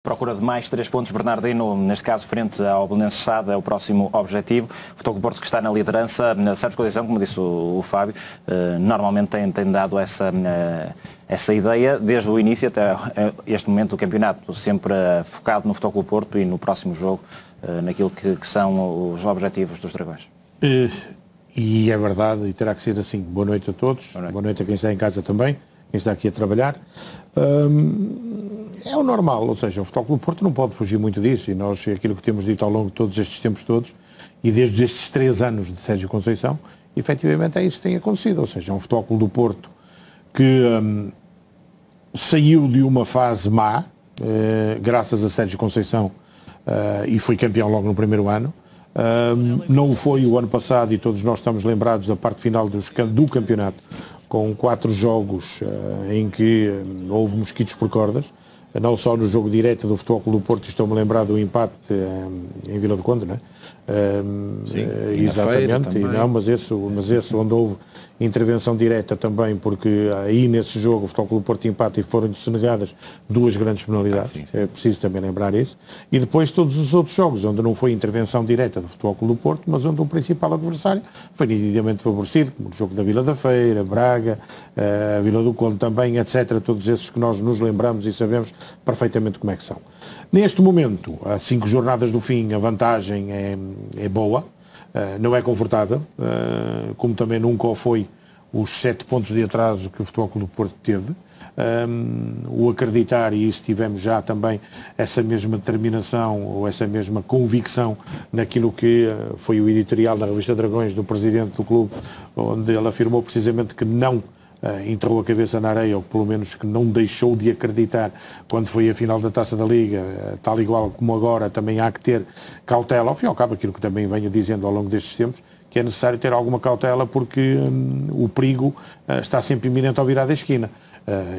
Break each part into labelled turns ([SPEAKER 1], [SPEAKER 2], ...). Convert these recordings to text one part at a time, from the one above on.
[SPEAKER 1] Procura de mais 3 pontos, Bernardino, neste caso frente ao Belenenses SAD, é o próximo objetivo. O Futebol Clube Porto que está na liderança, Sérgio Conceição, como disse o Fábio, normalmente tem dado essa ideia desde o início até este momento do campeonato, sempre focado no Futebol Clube Porto e no próximo jogo, naquilo que são os objetivos dos Dragões.
[SPEAKER 2] E é verdade, e terá que ser assim. Boa noite a todos, boa noite a quem está em casa também, quem está aqui a trabalhar. É o normal, ou seja, o Futebol Clube Porto não pode fugir muito disso, e nós, aquilo que temos dito ao longo de todos estes tempos todos, e desde estes 3 anos de Sérgio Conceição, efetivamente é isso que tem acontecido, ou seja, é um Futebol Clube do Porto que saiu de uma fase má, graças a Sérgio Conceição, e foi campeão logo no primeiro ano. Não foi o ano passado, e todos nós estamos lembrados da parte final do campeonato, com 4 jogos em que houve mosquitos por cordas, não só no jogo direto do Futebol Clube do Porto, estou-me a lembrar do empate em Vila do Conde, não é?
[SPEAKER 3] Sim,
[SPEAKER 2] exatamente, mas esse onde houve intervenção direta também, porque aí nesse jogo o Futebol Clube do Porto empata e foram sonegadas 2 grandes penalidades, sim. É preciso também lembrar isso, e depois todos os outros jogos onde não foi intervenção direta do Futebol Clube do Porto, mas onde o principal adversário foi nitidamente favorecido, como o jogo da Vila da Feira, Braga, a Vila do Conde também, etc., todos esses que nós nos lembramos e sabemos perfeitamente como é que são. Neste momento, a 5 jornadas do fim, a vantagem é boa, não é confortável, como também nunca o foi os 7 pontos de atraso que o Futebol Clube do Porto teve. O acreditar, e isso tivemos já também essa mesma determinação ou essa mesma convicção naquilo que foi o editorial da revista Dragões do presidente do clube, onde ele afirmou precisamente que não enterrou a cabeça na areia, ou pelo menos que não deixou de acreditar quando foi a final da Taça da Liga, tal igual como agora, também há que ter cautela, ao fim e ao cabo aquilo que também venho dizendo ao longo destes tempos, que é necessário ter alguma cautela porque o perigo está sempre iminente ao virar da esquina.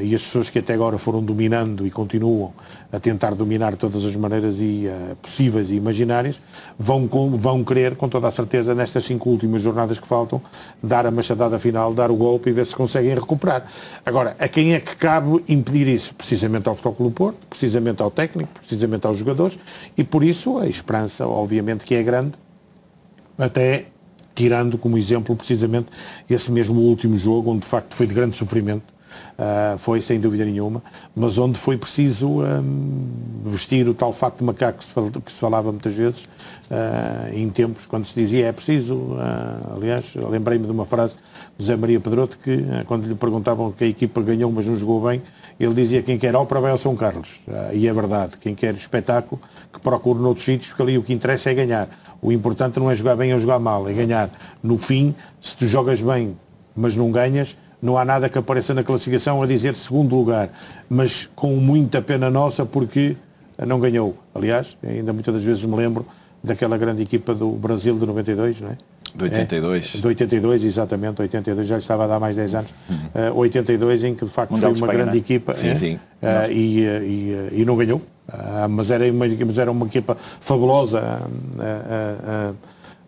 [SPEAKER 2] E as pessoas que até agora foram dominando e continuam a tentar dominar todas as maneiras possíveis e imaginárias, vão querer, com toda a certeza, nestas 5 últimas jornadas que faltam, dar a machadada final, dar o golpe e ver se conseguem recuperar. Agora, a quem é que cabe impedir isso? Precisamente ao Futebol Clube do Porto, precisamente ao técnico, precisamente aos jogadores, e por isso a esperança, obviamente, que é grande, até tirando como exemplo precisamente esse mesmo último jogo, onde de facto foi de grande sofrimento. Foi sem dúvida nenhuma, mas onde foi preciso vestir o tal fato de macaco que se falava muitas vezes em tempos, quando se dizia é preciso, aliás, lembrei-me de uma frase do José Maria Pedroto, que quando lhe perguntavam que a equipa ganhou mas não jogou bem, ele dizia: quem quer ópera vai ao São Carlos, e é verdade, quem quer espetáculo que procure noutros sítios, porque ali o que interessa é ganhar, o importante não é jogar bem ou jogar mal, é ganhar. No fim, se tu jogas bem mas não ganhas, não há nada que apareça na classificação a dizer segundo lugar, mas com muita pena nossa porque não ganhou. Aliás, ainda muitas das vezes me lembro daquela grande equipa do Brasil de 92, não é?
[SPEAKER 3] De 82.
[SPEAKER 2] De 82, exatamente, 82, já estava a dar mais 10 anos. 82, em que de facto foi uma grande equipa.
[SPEAKER 3] Sim, sim.
[SPEAKER 2] E não ganhou, mas era uma equipa fabulosa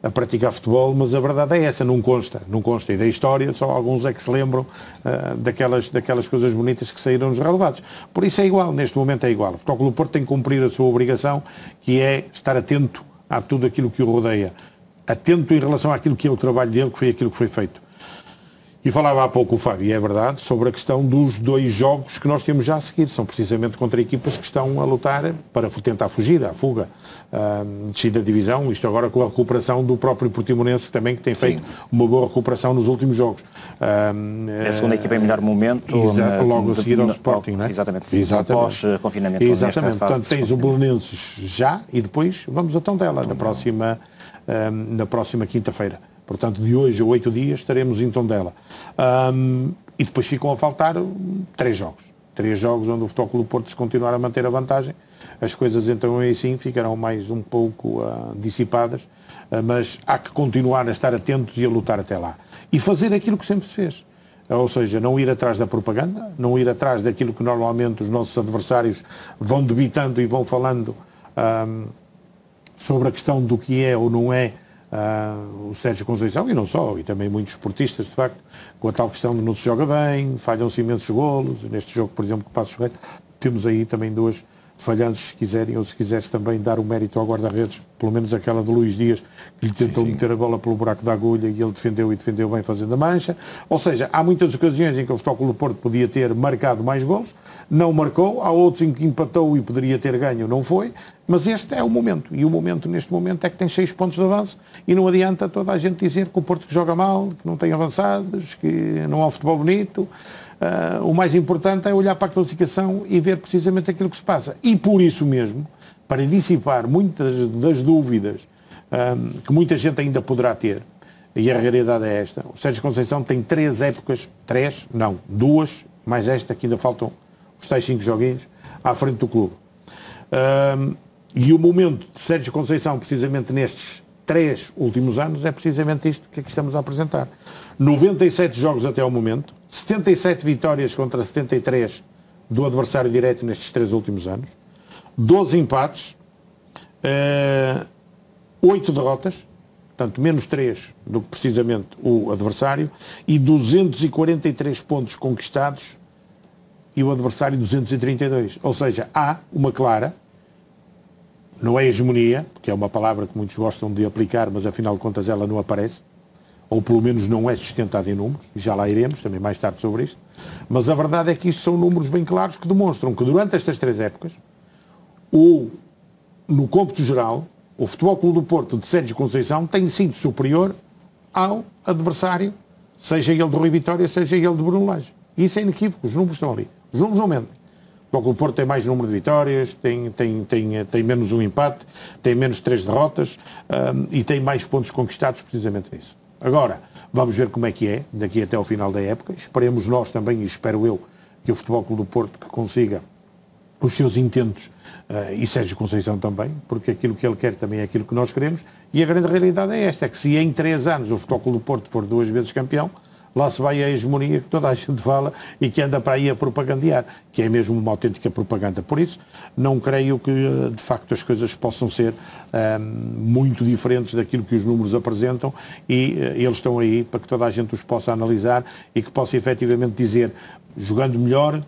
[SPEAKER 2] a praticar futebol, mas a verdade é essa, não consta, e da história só alguns é que se lembram daquelas coisas bonitas que saíram nos relevados. Por isso é igual, neste momento é igual. O Futebol Clube do Porto tem que cumprir a sua obrigação, que é estar atento a tudo aquilo que o rodeia, atento em relação àquilo que é o trabalho dele, que foi aquilo que foi feito. E falava há pouco o Fábio, e é verdade, sobre a questão dos 2 jogos que nós temos já a seguir. São precisamente contra equipas que estão a lutar para tentar fugir à fuga, descida da divisão, isto agora com a recuperação do próprio Portimonense também, que tem feito uma boa recuperação nos últimos jogos.
[SPEAKER 1] É a segunda equipa em melhor momento.
[SPEAKER 2] Logo a seguir ao Sporting, não é?
[SPEAKER 1] Exatamente. Pós-confinamento.
[SPEAKER 2] Exatamente. Portanto, tens o Belenenses já e depois vamos a Tondela na próxima quinta-feira. Portanto, de hoje a 8 dias estaremos em Tondela. E depois ficam a faltar 3 jogos. 3 jogos onde o Futebol Clube do Porto, se continuar a manter a vantagem, as coisas então aí sim ficarão mais um pouco dissipadas, mas há que continuar a estar atentos e a lutar até lá. E fazer aquilo que sempre se fez. Ou seja, não ir atrás da propaganda, não ir atrás daquilo que normalmente os nossos adversários vão debitando e vão falando sobre a questão do que é ou não é o Sérgio Conceição, e não só, e também muitos esportistas, de facto, com a tal questão de não se joga bem, falham-se imensos golos. Neste jogo, por exemplo, que Passos Ferreira, temos aí também falhando se quiserem, ou se quiseres também dar o mérito ao guarda-redes, pelo menos aquela do Luís Dias, que lhe tentou meter a bola pelo buraco da agulha e ele defendeu e defendeu bem fazendo a mancha. Ou seja, há muitas ocasiões em que o Futebol Clube do Porto podia ter marcado mais golos, não marcou, há outros em que empatou e poderia ter ganho, não foi, mas este é o momento, e o momento neste momento é que tem 6 pontos de avanço e não adianta toda a gente dizer que o Porto que joga mal, que não tem avançados, que não há futebol bonito. O mais importante é olhar para a classificação e ver precisamente aquilo que se passa. E por isso mesmo, para dissipar muitas das dúvidas que muita gente ainda poderá ter, e a realidade é esta, o Sérgio Conceição tem 3 épocas, 2, mais esta que ainda faltam os tais 5 joguinhos, à frente do clube. E o momento de Sérgio Conceição, precisamente nestes 3 últimos anos, é precisamente isto que aqui estamos a apresentar. 97 jogos até ao momento, 77 vitórias contra 73 do adversário direto nestes 3 últimos anos, 12 empates, 8 derrotas, portanto menos 3 do que precisamente o adversário, e 243 pontos conquistados e o adversário 232. Ou seja, há uma clara, não é hegemonia, porque é uma palavra que muitos gostam de aplicar, mas afinal de contas ela não aparece, ou pelo menos não é sustentada em números, e já lá iremos também mais tarde sobre isto, mas a verdade é que isto são números bem claros que demonstram que durante estas 3 épocas, no cômputo geral, o Futebol Clube do Porto de Sérgio Conceição tem sido superior ao adversário, seja ele de Rui Vitória, seja ele de Bruno Lage. E isso é inequívoco, os números estão ali. Os números não mentem. O Futebol Clube do Porto tem mais número de vitórias, tem menos um empate, tem menos 3 derrotas e tem mais pontos conquistados precisamente nisso. Agora, vamos ver como é que é, daqui até ao final da época. Esperemos nós também, e espero eu, que o Futebol Clube do Porto que consiga os seus intentos, e Sérgio Conceição também, porque aquilo que ele quer também é aquilo que nós queremos, e a grande realidade é esta, é que se em 3 anos o Futebol Clube do Porto for 2 vezes campeão, lá se vai a hegemonia que toda a gente fala e que anda para aí a propagandear, que é mesmo uma autêntica propaganda. Por isso, não creio que, de facto, as coisas possam ser muito diferentes daquilo que os números apresentam e eles estão aí para que toda a gente os possa analisar e que possa efetivamente dizer, jogando melhor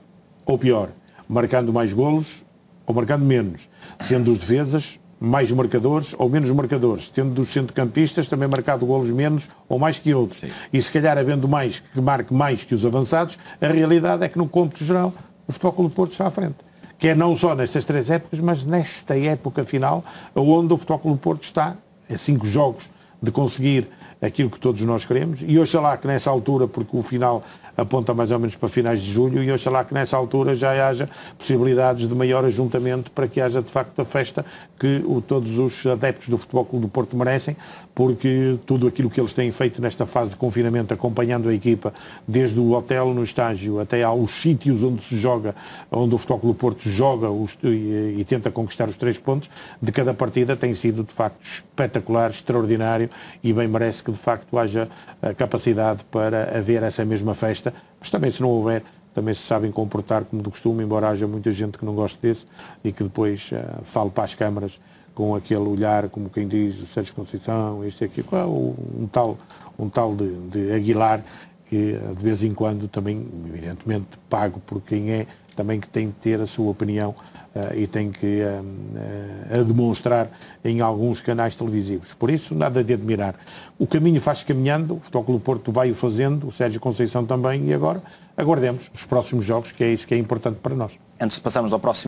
[SPEAKER 2] ou pior, marcando mais golos ou marcando menos, sendo os defesas mais marcadores ou menos marcadores, tendo dos centrocampistas também marcado golos menos ou mais que outros. Sim. E se calhar havendo mais que marque mais que os avançados, a realidade é que no cômputo geral o Futebol Clube do Porto está à frente. Que é não só nestas 3 épocas, mas nesta época final, onde o Futebol Clube do Porto está a 5 jogos de conseguir aquilo que todos nós queremos, e oxalá que nessa altura, porque o final aponta mais ou menos para finais de julho, e oxalá que nessa altura já haja possibilidades de maior ajuntamento para que haja de facto a festa que todos os adeptos do Futebol Clube do Porto merecem, porque tudo aquilo que eles têm feito nesta fase de confinamento, acompanhando a equipa, desde o hotel no estágio até aos sítios onde se joga, onde o Futebol Clube do Porto joga e tenta conquistar os 3 pontos, de cada partida tem sido de facto espetacular, extraordinário, e bem merece que de facto haja a capacidade para haver essa mesma festa, mas também se não houver, também se sabem comportar como de costume, embora haja muita gente que não goste desse e que depois fale para as câmaras com aquele olhar, como quem diz, o Sérgio Conceição, isto e aquilo, um tal de Aguilar, que de vez em quando também, evidentemente, pago por quem é, também que tem de ter a sua opinião e tem que a demonstrar em alguns canais televisivos. Por isso, nada de admirar. O caminho faz-se caminhando, o Futebol Clube do Porto vai-o fazendo, o Sérgio Conceição também, e agora aguardemos os próximos jogos, que é isso que é importante para nós.
[SPEAKER 1] Antes de passarmos ao próximo